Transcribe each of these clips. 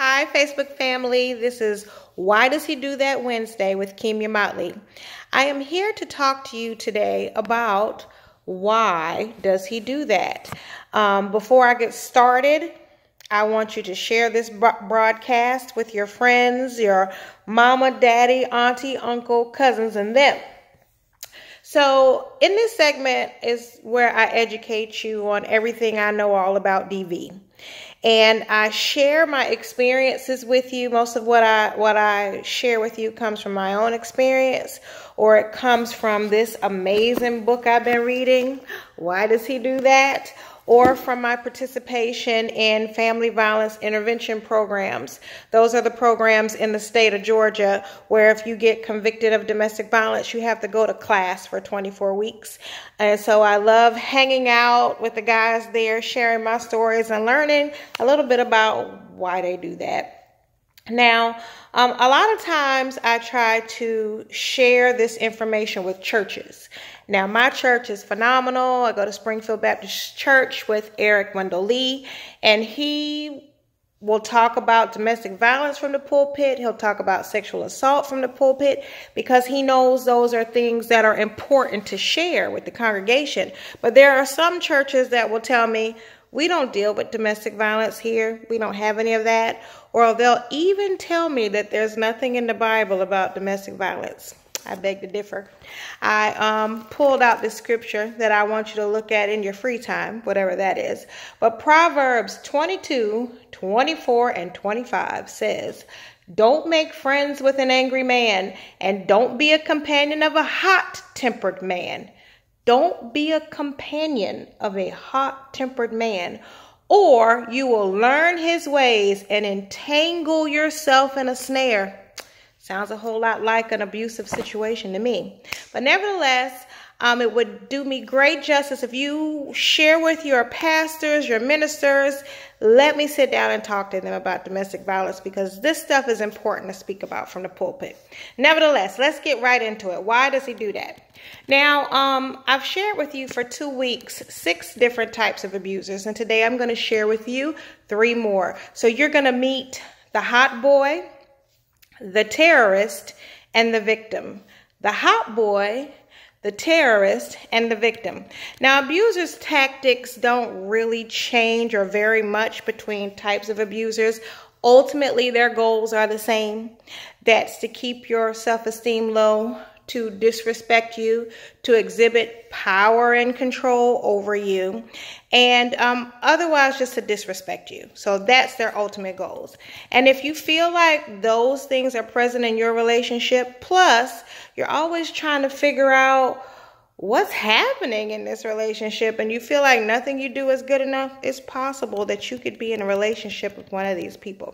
Hi, Facebook family. This is Why Does He Do That Wednesday with Kimya Motley. I am here to talk to you today about why does he do that. Before I get started, I want you to share this broadcast with your friends, your mama, daddy, auntie, uncle, cousins, and them. So in this segment is where I educate you on everything I know all about DV. And I share my experiences with you. Most of what I share with you comes from my own experience, or it comes from this amazing book I've been reading, Why Does He Do That? Or from my participation in family violence intervention programs. Those are the programs in the state of Georgia where if you get convicted of domestic violence, you have to go to class for 24 weeks. And so I love hanging out with the guys there, sharing my stories and learning a little bit about why they do that. Now, a lot of times I try to share this information with churches. Now, my church is phenomenal. I go to Springfield Baptist Church with Eric Wendell Lee, and he will talk about domestic violence from the pulpit. He'll talk about sexual assault from the pulpit because he knows those are things that are important to share with the congregation. But there are some churches that will tell me, we don't deal with domestic violence here. We don't have any of that. Or they'll even tell me that there's nothing in the Bible about domestic violence. I beg to differ. I pulled out the scripture that I want you to look at in your free time, whatever that is. But Proverbs 22, 24, and 25 says, "Don't make friends with an angry man, and don't be a companion of a hot-tempered man." Don't be a companion of a hot-tempered man, or you will learn his ways and entangle yourself in a snare. Sounds a whole lot like an abusive situation to me. But nevertheless, it would do me great justice if you share with your pastors, your ministers. Let me sit down and talk to them about domestic violence because this stuff is important to speak about from the pulpit. Nevertheless, let's get right into it. Why does he do that? Now, I've shared with you for 2 weeks 6 different types of abusers, and today I'm going to share with you 3 more. So you're going to meet the hot boy, the terrorist, and the victim. The hot boy, the terrorist, and the victim. Now, abusers' tactics don't really change or vary much between types of abusers. Ultimately, their goals are the same. That's to keep your self-esteem low, to disrespect you, to exhibit power and control over you, and otherwise just to disrespect you. So that's their ultimate goals. And if you feel like those things are present in your relationship, plus you're always trying to figure out what's happening in this relationship and you feel like nothing you do is good enough, it's possible that you could be in a relationship with one of these people.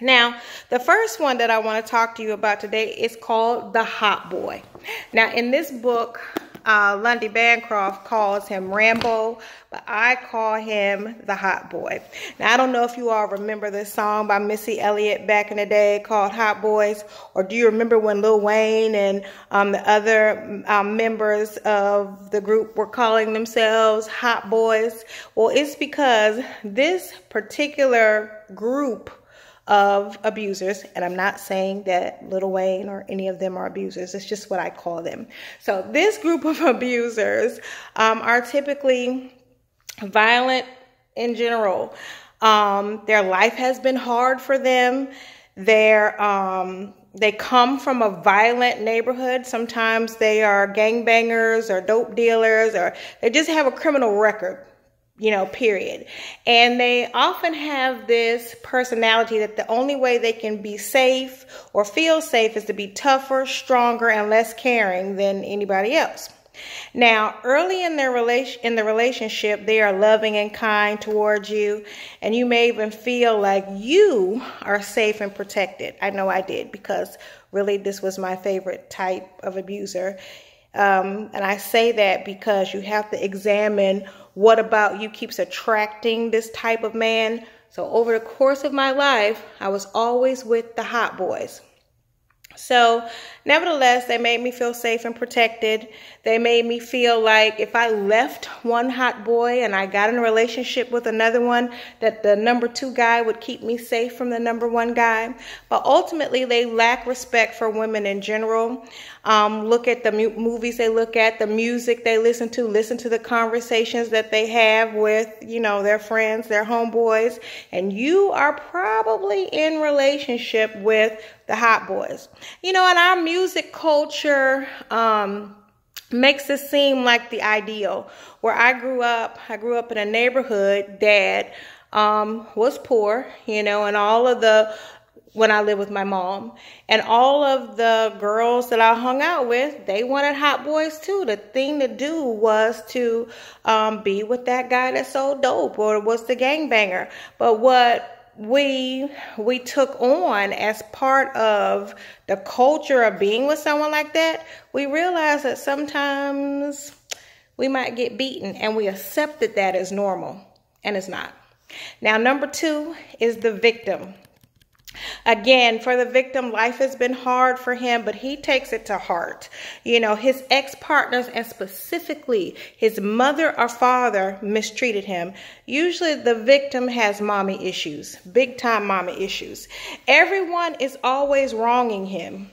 Now, the first one that I want to talk to you about today is called the hot boy. Now, in this book, Lundy Bancroft calls him Rambo, but I call him the hot boy. Now, I don't know if you all remember this song by Missy Elliott back in the day called Hot Boys, or do you remember when Lil Wayne and the other members of the group were calling themselves Hot Boys? Well, it's because this particular group of abusers, and I'm not saying that Lil Wayne or any of them are abusers, it's just what I call them. So this group of abusers are typically violent in general. Their life has been hard for them. They come from a violent neighborhood. Sometimes they are gangbangers or dope dealers, or they just have a criminal record. Period. And they often have this personality that the only way they can be safe or feel safe is to be tougher, stronger, and less caring than anybody else. Now, early in the relationship, they are loving and kind towards you, and you may even feel like you are safe and protected. I know I did, because really this was my favorite type of abuser. And I say that because you have to examine what about you keeps attracting this type of man. So over the course of my life, I was always with the hot boys. So nevertheless, they made me feel safe and protected. They made me feel like if I left one hot boy and I got in a relationship with another one, that the number 2 guy would keep me safe from the number 1 guy. But ultimately, they lack respect for women in general. Look at the movies they look at, the music they listen to the conversations that they have with, their friends, their homeboys. And you are probably in relationship with the hot boys. And our music culture makes it seem like the ideal. Where I grew up in a neighborhood that was poor, and when I lived with my mom, and all of the girls that I hung out with, they wanted hot boys too. The thing to do was to be with that guy that sold dope or was the gangbanger. But what we took on as part of the culture of being with someone like that, we realized that sometimes we might get beaten, and we accepted that as normal, and it's not. Now, number 2 is the victim. Again, for the victim, life has been hard for him, but he takes it to heart. His ex-partners, and specifically his mother or father, mistreated him. Usually the victim has mommy issues, big time mommy issues. Everyone is always wronging him.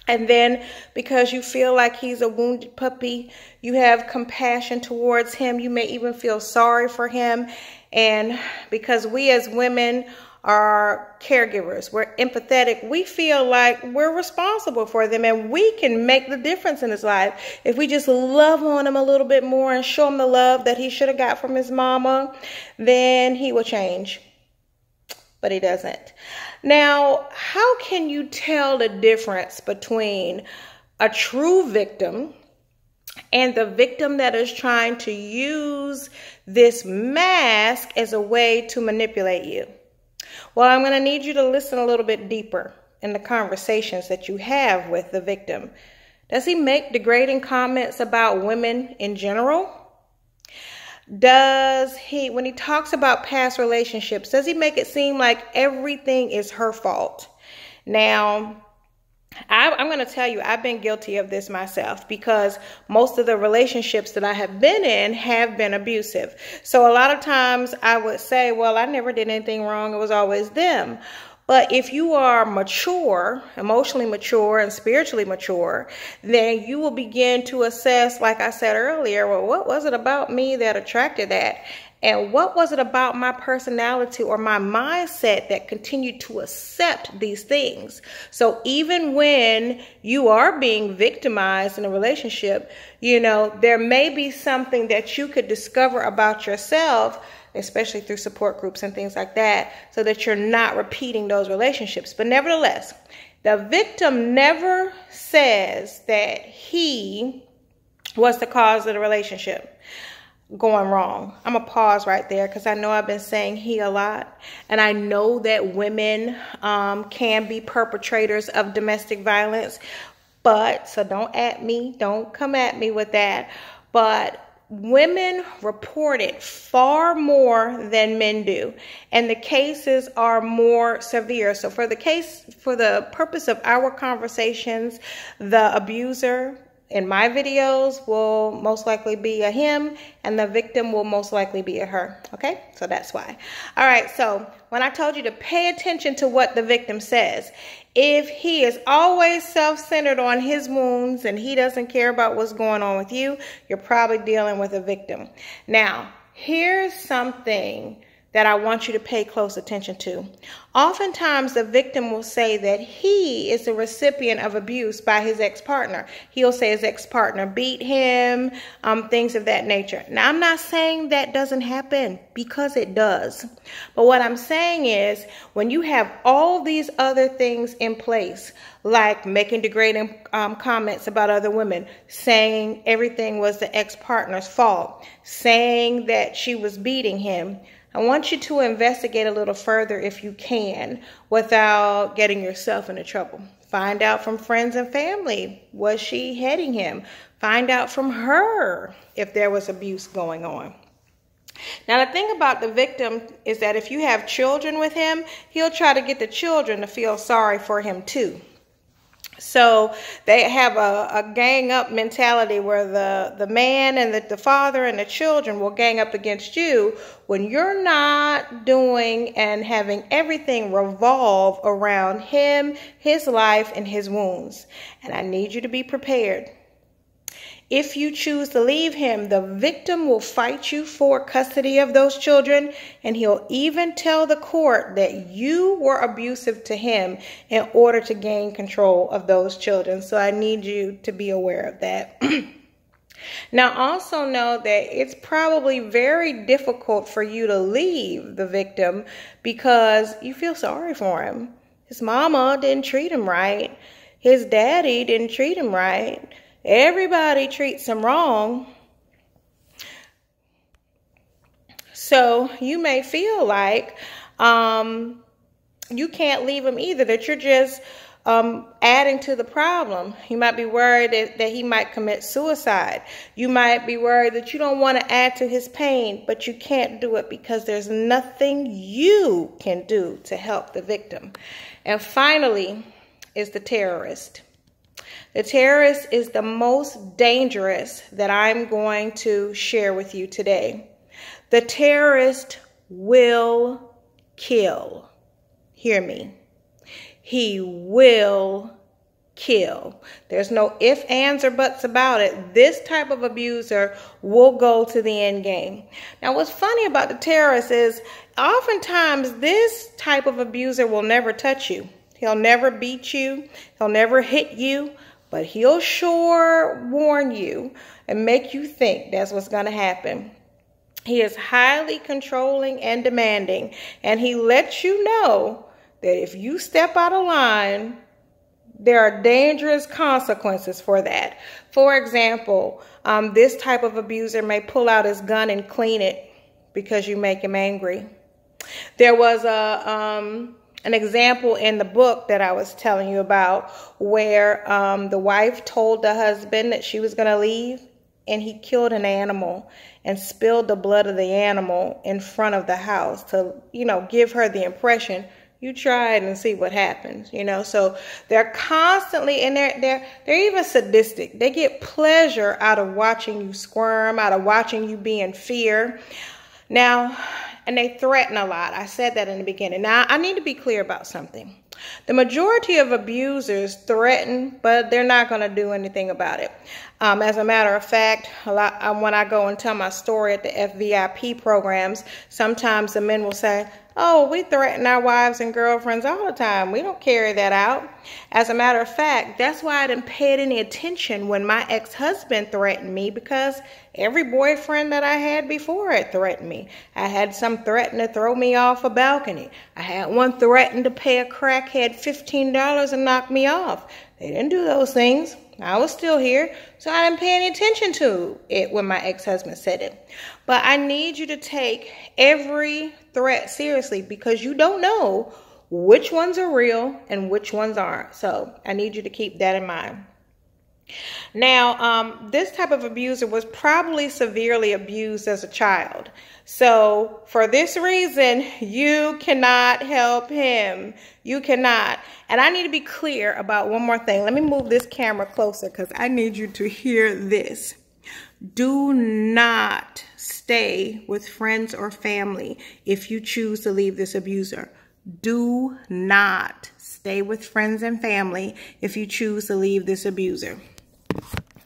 And then because you feel like he's a wounded puppy, you have compassion towards him. You may even feel sorry for him. And because we as women are caregivers, we're empathetic, we feel like we're responsible for them, and we can make the difference in his life. If we just love on him a little bit more and show him the love that he should have got from his mama, then he will change. But he doesn't. Now, how can you tell the difference between a true victim and the victim that is trying to use this mask as a way to manipulate you? Well, I'm going to need you to listen a little bit deeper in the conversations that you have with the victim. Does he make degrading comments about women in general? Does he, when he talks about past relationships, does he make it seem like everything is her fault? Now, I'm going to tell you, I've been guilty of this myself, because most of the relationships that I have been in have been abusive. So a lot of times I would say, well, I never did anything wrong. It was always them. But if you are mature, emotionally mature and spiritually mature, then you will begin to assess, like I said earlier, well, what was it about me that attracted that? And what was it about my personality or my mindset that continued to accept these things? So even when you are being victimized in a relationship, there may be something that you could discover about yourself, especially through support groups and things like that, so that you're not repeating those relationships. But nevertheless, the victim never says that he was the cause of the relationship going wrong. I'm going to pause right there, because I know I've been saying he a lot, and I know that women can be perpetrators of domestic violence, so don't come at me with that. But women report it far more than men do, and the cases are more severe. So for the purpose of our conversations, the abuser in my videos will most likely be a him, and the victim will most likely be a her. Okay, so that's why. All right, so when I told you to pay attention to what the victim says, if he is always self-centered on his wounds and he doesn't care about what's going on with you, you're probably dealing with a victim. Now, here's something that I want you to pay close attention to. Oftentimes, the victim will say that he is the recipient of abuse by his ex-partner. He'll say his ex-partner beat him, things of that nature. Now, I'm not saying that doesn't happen, because it does. But what I'm saying is, when you have all these other things in place, like making degrading comments about other women, saying everything was the ex-partner's fault, saying that she was beating him, I want you to investigate a little further if you can, without getting yourself into trouble. Find out from friends and family, was she hitting him? Find out from her if there was abuse going on. Now, the thing about the victim is that if you have children with him, he'll try to get the children to feel sorry for him too. So they have a gang up mentality where the man and the father and the children will gang up against you when you're not doing and having everything revolve around him, his life, and his wounds. And I need you to be prepared. If you choose to leave him, the victim will fight you for custody of those children, and he'll even tell the court that you were abusive to him in order to gain control of those children. So I need you to be aware of that. Now, also know that it's probably very difficult for you to leave the victim because you feel sorry for him. His mama didn't treat him right. His daddy didn't treat him right. Everybody treats him wrong. So you may feel like you can't leave him either, that you're just adding to the problem. You might be worried that he might commit suicide. You might be worried that you don't want to add to his pain, but you can't do it because there's nothing you can do to help the victim. And finally is the terrorist. The terrorist is the most dangerous that I'm going to share with you today. The terrorist will kill. Hear me. He will kill. There's no ifs, ands, or buts about it. This type of abuser will go to the end game. Now, what's funny about the terrorist is oftentimes this type of abuser will never touch you. He'll never beat you. He'll never hit you. But he'll sure warn you and make you think that's what's going to happen. He is highly controlling and demanding. And he lets you know that if you step out of line, there are dangerous consequences for that. For example, this type of abuser may pull out his gun and clean it because you make him angry. There was an example in the book that I was telling you about where the wife told the husband that she was going to leave, and he killed an animal and spilled the blood of the animal in front of the house to, give her the impression, you try it and see what happens, So they're constantly, and they're even sadistic. They get pleasure out of watching you squirm, out of watching you be in fear. Now, and they threaten a lot. I said that in the beginning. Now, I need to be clear about something. The majority of abusers threaten, but they're not going to do anything about it. As a matter of fact, when I go and tell my story at the FVIP programs, sometimes the men will say, oh, we threaten our wives and girlfriends all the time. We don't carry that out. As a matter of fact, that's why I didn't pay any attention when my ex-husband threatened me, because every boyfriend that I had before it threatened me. I had some threaten to throw me off a balcony. I had one threaten to pay a crackhead $15 and knock me off. They didn't do those things. I was still here, so I didn't pay any attention to it when my ex-husband said it. But I need you to take every threat seriously, because you don't know which ones are real and which ones aren't. So I need you to keep that in mind. Now, this type of abuser was probably severely abused as a child. So for this reason, you cannot help him. You cannot. And I need to be clear about one more thing. Let me move this camera closer because I need you to hear this. Do not stay with friends or family if you choose to leave this abuser. Do not stay with friends and family if you choose to leave this abuser.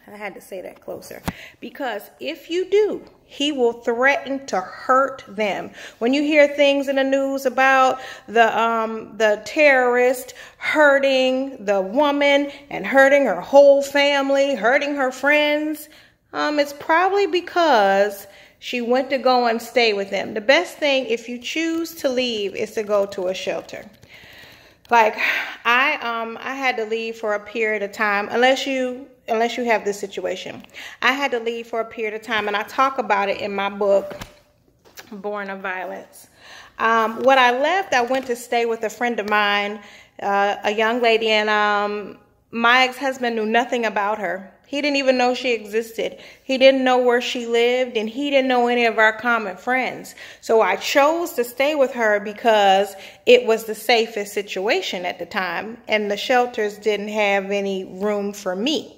I had to say that closer, because if you do, he will threaten to hurt them. When you hear things in the news about the terrorist hurting the woman and hurting her whole family, hurting her friends, it's probably because she went to go and stay with them. The best thing, if you choose to leave, is to go to a shelter. Like I had to leave for a period of time, unless you have this situation. I had to leave for a period of time, and I talk about it in my book, Born of Violence. When I left, I went to stay with a friend of mine, a young lady, and my ex-husband knew nothing about her. He didn't even know she existed. He didn't know where she lived, and he didn't know any of our common friends. So I chose to stay with her because it was the safest situation at the time, and the shelters didn't have any room for me.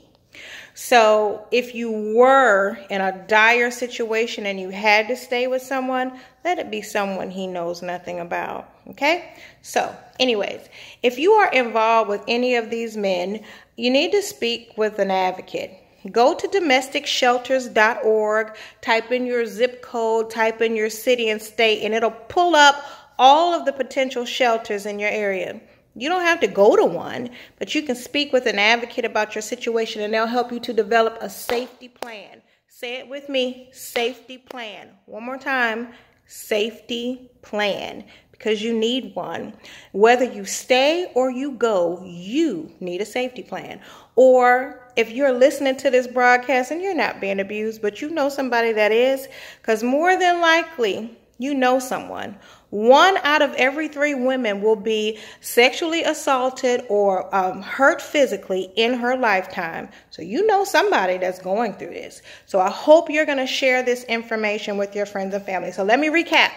So if you were in a dire situation and you had to stay with someone, let it be someone he knows nothing about. Okay? So anyways, if you are involved with any of these men, you need to speak with an advocate. Go to domesticshelters.org, type in your zip code, type in your city and state, and it'll pull up all of the potential shelters in your area. You don't have to go to one, but you can speak with an advocate about your situation, and they'll help you to develop a safety plan. Say it with me, safety plan. One more time, safety plan, because you need one. Whether you stay or you go, you need a safety plan. Or if you're listening to this broadcast and you're not being abused, but you know somebody that is, because more than likely, you know someone. 1 out of every 3 women will be sexually assaulted or hurt physically in her lifetime. So you know somebody that's going through this. So I hope you're going to share this information with your friends and family. So let me recap.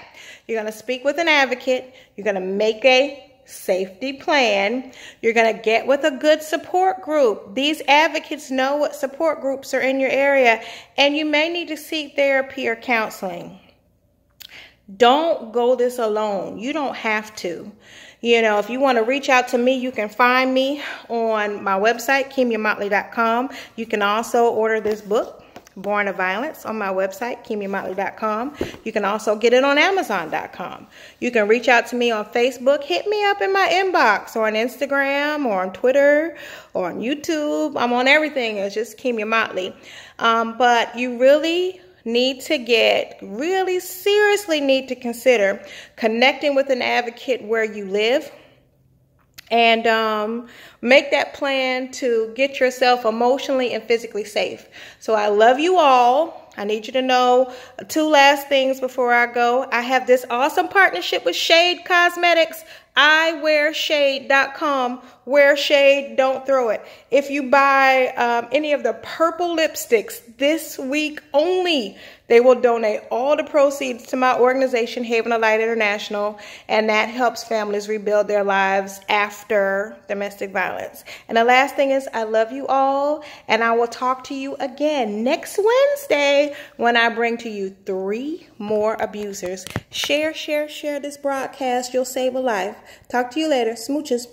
You're going to speak with an advocate. You're going to make a safety plan. You're going to get with a good support group. These advocates know what support groups are in your area, and you may need to seek therapy or counseling. Don't go this alone. You don't have to. You know, if you want to reach out to me, you can find me on my website, KimiaMotley.com. You can also order this book, Born of Violence, on my website, KimiaMotley.com. You can also get it on Amazon.com. You can reach out to me on Facebook. Hit me up in my inbox, or on Instagram, or on Twitter, or on YouTube. I'm on everything. It's just Kimia Motley. But you really seriously need to consider connecting with an advocate where you live, and make that plan to get yourself emotionally and physically safe. So I love you all. I need you to know 2 last things before I go. I have this awesome partnership with Shade Cosmetics. iwearshade.com. Wear shade, don't throw it. If you buy any of the purple lipsticks this week only, they will donate all the proceeds to my organization, Haven of Light International, and that helps families rebuild their lives after domestic violence. And the last thing is, I love you all, and I will talk to you again next Wednesday when I bring to you 3 more abusers. Share this broadcast. You'll save a life. Talk to you later. Smooches.